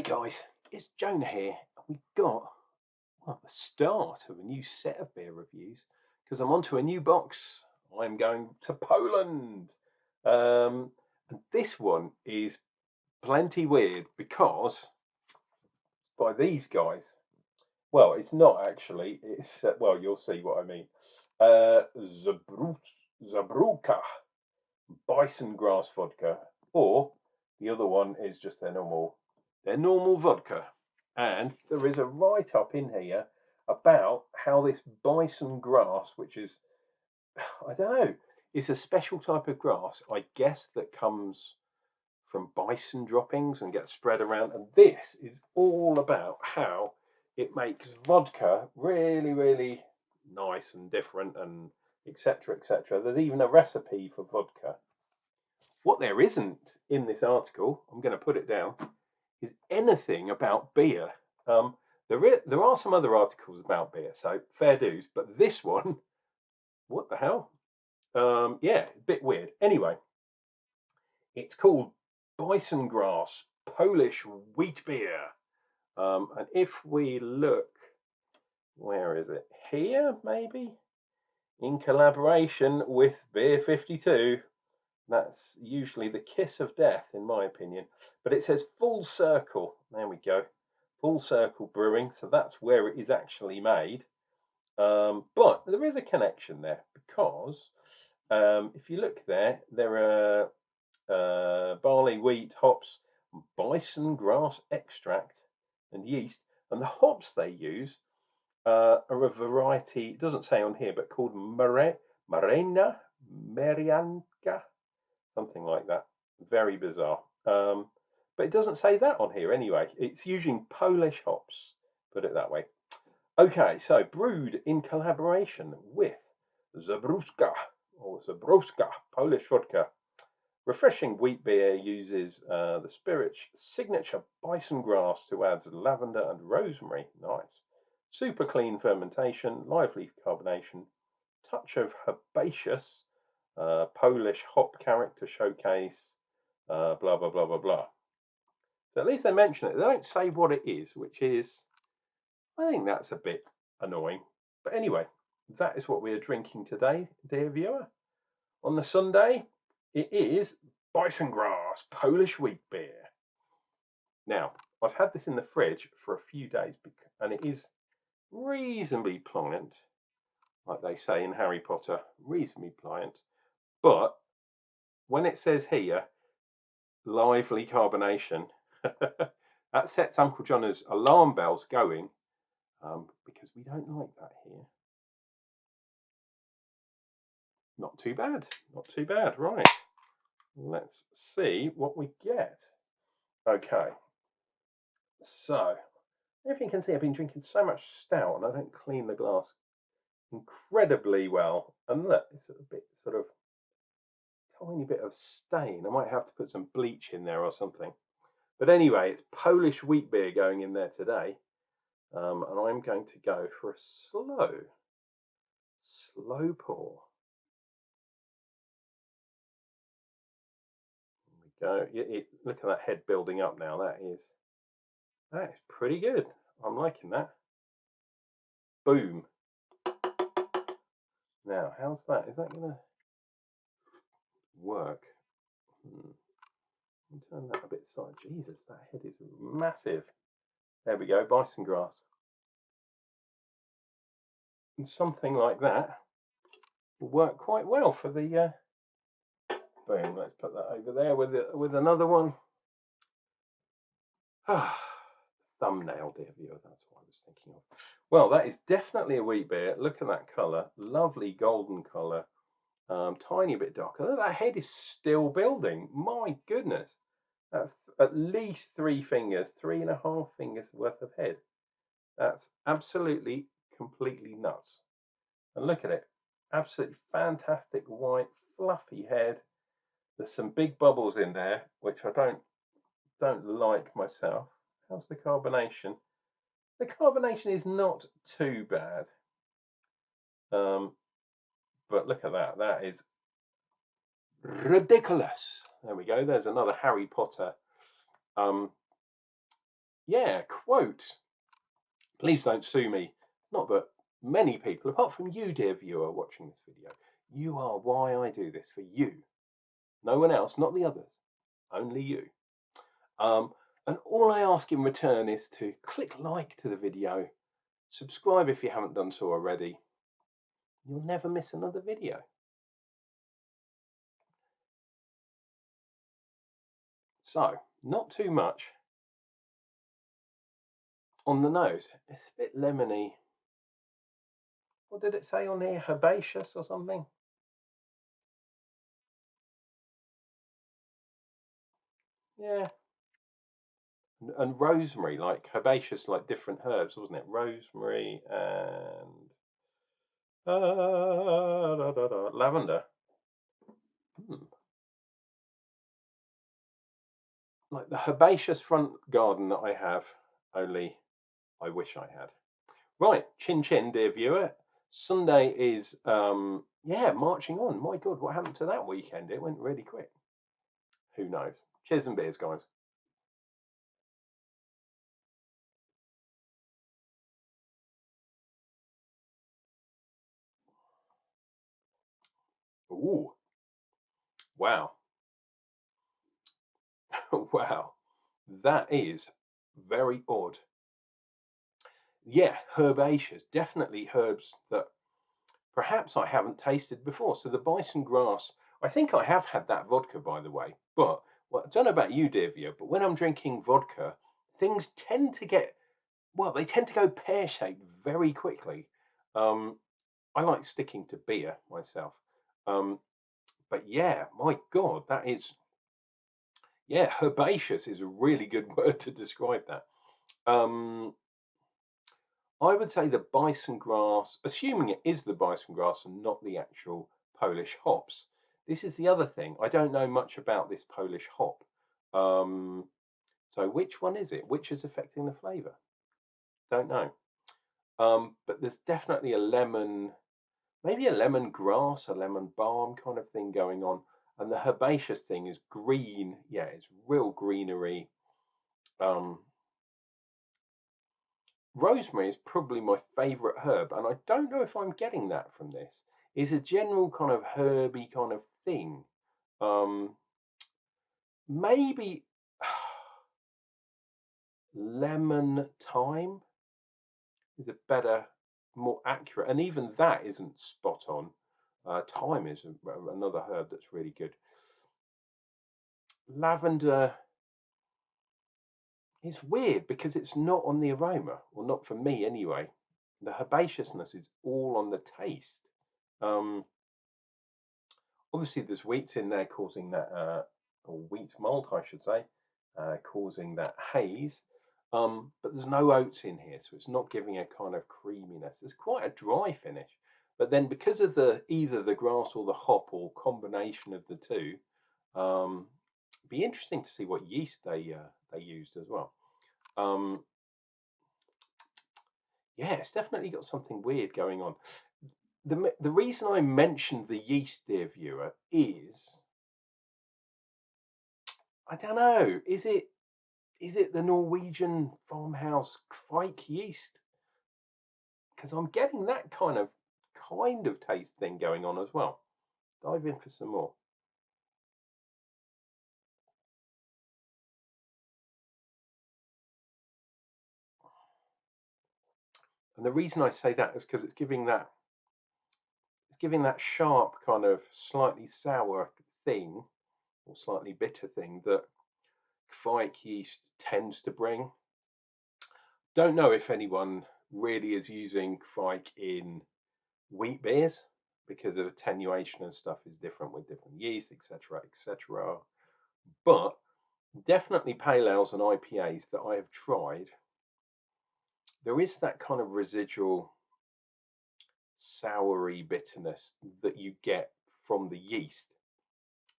guys, it's Jonah here. We've got the start of a new set of beer reviews because I'm onto a new box. I'm going to Poland. And this one is plenty weird because it's by these guys. Well, it's not actually. It's well, you'll see what I mean. Żubrówka Bison Grass vodka, or the other one is just their normal vodka. And there is a write-up in here about how this bison grass, which is, I don't know, it's a special type of grass, I guess, that comes from bison droppings and gets spread around. And this is all about how it makes vodka really, really nice and different and etc. etc. There's even a recipe for vodka. What there isn't in this article, I'm going to put it down, is anything about beer. There are some other articles about beer, so fair dues, but this one, what the hell? Yeah, a bit weird. Anyway, it's called Bison Grass Polish Wheat Beer. And if we look, where is it? Here, maybe? In collaboration with Beer 52. That's usually the kiss of death, in my opinion. But it says Full Circle. There we go. Full Circle Brewing. So that's where it is actually made. But there is a connection there because if you look there, there are barley, wheat, hops, bison grass extract, and yeast. And the hops they use are a variety, it doesn't say on here, but called Marianka. Something like that. Very bizarre. But it doesn't say that on here anyway. It's using Polish hops, put it that way. Okay, so brewed in collaboration with Żubrówka or Żubrówka Polish vodka. Refreshing wheat beer uses the spirit's signature bison grass to add lavender and rosemary. Nice. Super clean fermentation, lively carbonation, touch of herbaceous, Polish hop character showcase, blah, blah, blah, blah, blah. So at least they mention it. They don't say what it is, which is, I think that's a bit annoying. But anyway, that is what we are drinking today, dear viewer. On the Sunday, it is Bison Grass Polish wheat beer. Now, I've had this in the fridge for a few days, and it is reasonably pliant, like they say in Harry Potter, reasonably pliant. But when it says here, lively carbonation, that sets Uncle John's alarm bells going, because we don't like that here. Not too bad, not too bad. Right, let's see what we get. Okay, so if you can see, I've been drinking so much stout and I don't clean the glass incredibly well. And look, it's a bit sort of tiny bit of stain. I might have to put some bleach in there or something. But anyway, it's Polish wheat beer going in there today. And I'm going to go for a slow pour. There we go. Look at that head building up now. That is pretty good. I'm liking that. Boom. Now, how's that? Is that going to work? Turn that a bit side. Jesus, that head is massive. There we go, bison grass. And something like that will work quite well for the boom. Let's put that over there with another one. Thumbnail, dear viewer, that's what I was thinking of. Well, that is definitely a wheat beer. Look at that colour, lovely golden colour, tiny bit darker. Look, that head is still building. My goodness, that's at least 3 fingers, 3.5 fingers worth of head. That's absolutely, completely nuts. And look at it, absolutely fantastic white, fluffy head. There's some big bubbles in there, which I don't like myself. How's the carbonation? The carbonation is not too bad. But look at that. That is ridiculous. There we go. There's another Harry Potter yeah, quote. Please don't sue me. Not that many people, apart from you, dear viewer, watching this video, you are why I do this, for you. No one else, not the others, only you. And all I ask in return is to click like to the video, subscribe if you haven't done so already. You'll never miss another video. So, not too much on the nose. It's a bit lemony. What did it say on here? Herbaceous or something? Yeah. And rosemary, like herbaceous, like different herbs, wasn't it? Rosemary and lavender. Like the herbaceous front garden that I have, only I wish I had. Right, chin chin, dear viewer. Sunday is yeah, marching on. My God, what happened to that weekend? It went really quick. Who knows? Cheers and beers, guys. Ooh, wow. Wow. That is very odd. Yeah, herbaceous. Definitely herbs that perhaps I haven't tasted before. So the bison grass, I think I have had that vodka, by the way. But well, I don't know about you, dear viewer, but when I'm drinking vodka, things tend to get, well, they tend to go pear-shaped very quickly. I like sticking to beer myself. Um, but yeah, my God, that is, yeah, herbaceous is a really good word to describe that. I would say the bison grass, assuming it is the bison grass and not the actual Polish hops. This is the other thing. I don't know much about this Polish hop. So which one is it? Which is affecting the flavour? Don't know. But there's definitely a lemon, maybe a lemon grass, a lemon balm kind of thing going on. And the herbaceous thing is green. Yeah, it's real greenery. Rosemary is probably my favourite herb, and I don't know if I'm getting that from this. It's a general kind of herby kind of thing. Um, Maybe lemon thyme is a better, more accurate, and even that isn't spot on. Thyme is another herb that's really good. Lavender is weird because it's not on the aroma, or not for me anyway. The herbaceousness is all on the taste. Um, Obviously, there's wheats in there causing that, or wheat malt, I should say, causing that haze. But there's no oats in here, so it's not giving a kind of creaminess. It's quite a dry finish. But then, because of the either the grass or the hop or combination of the two, be interesting to see what yeast they used as well. Yeah, it's definitely got something weird going on. The reason I mentioned the yeast, dear viewer, is I don't know. Is it the Norwegian farmhouse Kveik yeast? Because I'm getting that kind of taste thing going on as well. Dive in for some more. And the reason I say that is because it's giving that sharp kind of slightly sour thing or slightly bitter thing that Kveik yeast tends to bring. Don't know if anyone really is using Kveik in wheat beers because of attenuation and stuff is different with different yeast, etc., etc. But definitely pale ales and IPAs that I have tried, there is that kind of residual soury bitterness that you get from the yeast.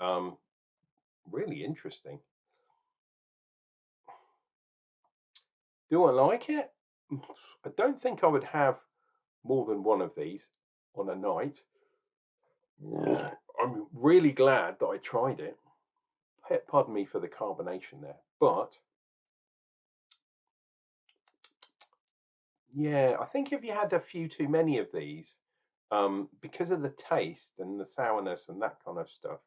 Um, Really interesting. Do I like it? I don't think I would have more than one of these on a night. I'm really glad that I tried it. Pardon me for the carbonation there, but Yeah, I think if you had a few too many of these, because of the taste and the sourness and that kind of stuff,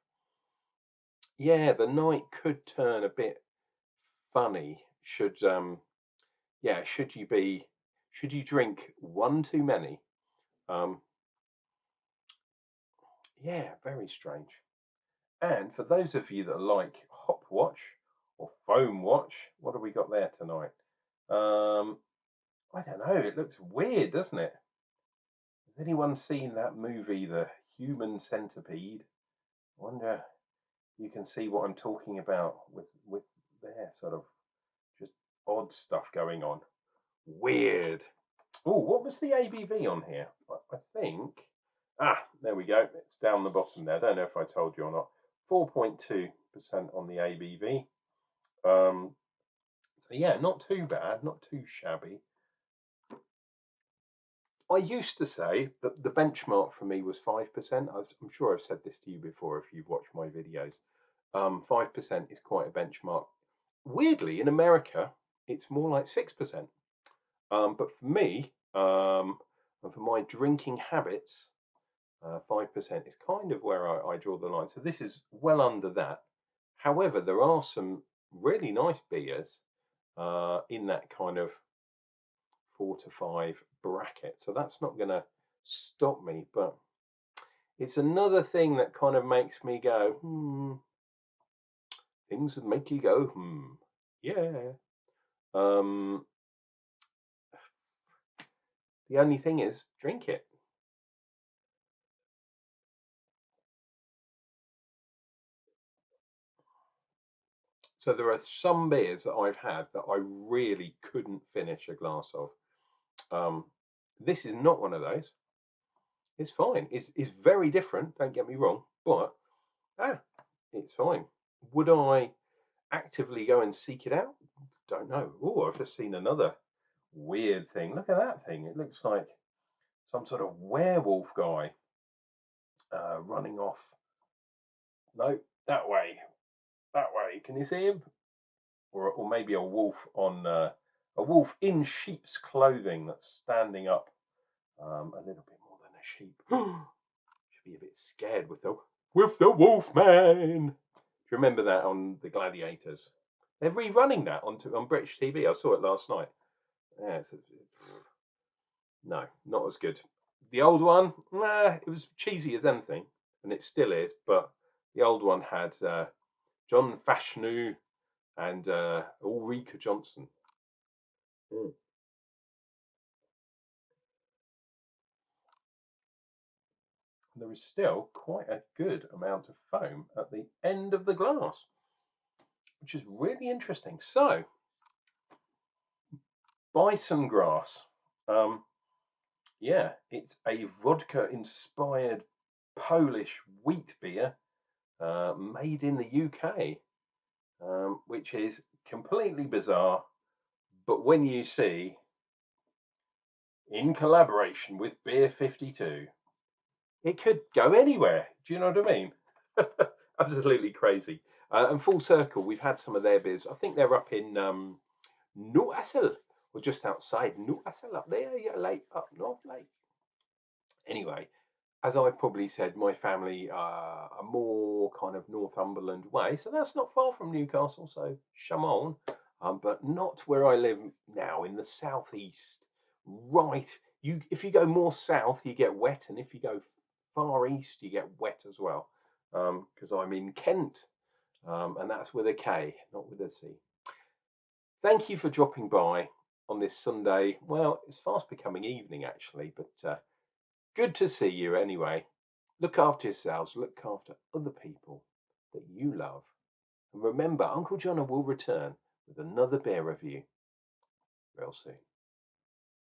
yeah, the night could turn a bit funny. Yeah, should you drink one too many? Um, yeah, very strange. And for those of you that like hop watch or foam watch, what have we got there tonight? I don't know. It looks weird, doesn't it? Has anyone seen that movie, The Human Centipede? I wonder you can see what I'm talking about with their sort of just odd stuff going on. Weird. Oh, what was the ABV on here? I think. Ah, there we go. It's down the bottom there. I don't know if I told you or not. 4.2% on the ABV. So yeah, not too bad, not too shabby. I used to say that the benchmark for me was 5%. I'm sure I've said this to you before if you've watched my videos. 5% is quite a benchmark. Weirdly, in America, it's more like 6%. But for me, and for my drinking habits, 5% is kind of where I draw the line. So this is well under that. However, there are some really nice beers in that kind of 4 to 5 bracket. So that's not going to stop me, but it's another thing that kind of makes me go, things that make you go, yeah. The only thing is, drink it. So there are some beers that I've had that I really couldn't finish a glass of. This is not one of those. It's fine. It's very different. Don't get me wrong, but it's fine. Would I actively go and seek it out? Don't know. Oh, I've just seen another weird thing. Look at that thing. It looks like some sort of werewolf guy running off. No, that way. That way. Can you see him? Or maybe a wolf on a wolf in sheep's clothing that's standing up a little bit more than a sheep. Should be a bit scared with the wolf man. Do you remember that on the Gladiators? They're rerunning that on British TV. I saw it last night. Yeah, no, not as good. The old one, it was cheesy as anything, and it still is. But the old one had John Fashanu and Ulrika Johnson. Mm. There is still quite a good amount of foam at the end of the glass, which is really interesting. So, Bison Grass. Yeah, it's a vodka-inspired Polish wheat beer made in the UK, which is completely bizarre. But when you see in collaboration with Beer 52, it could go anywhere. Do you know what I mean? Absolutely crazy. And full circle, we've had some of their beers. I think they're up in Newcastle, or just outside Newcastle, up there, yeah, late up north, late. Anyway, as I probably said, my family are more kind of Northumberland way, so that's not far from Newcastle, so Shamon, but not where I live now in the southeast. Right, if you go more south, you get wet, and if you go far east, you get wet as well. Because I'm in Kent, and that's with a K, not with a C. Thank you for dropping by on this Sunday. Well, it's fast becoming evening actually, but good to see you anyway. Look after yourselves, look after other people that you love. And remember, Uncle John will return with another beer review real soon.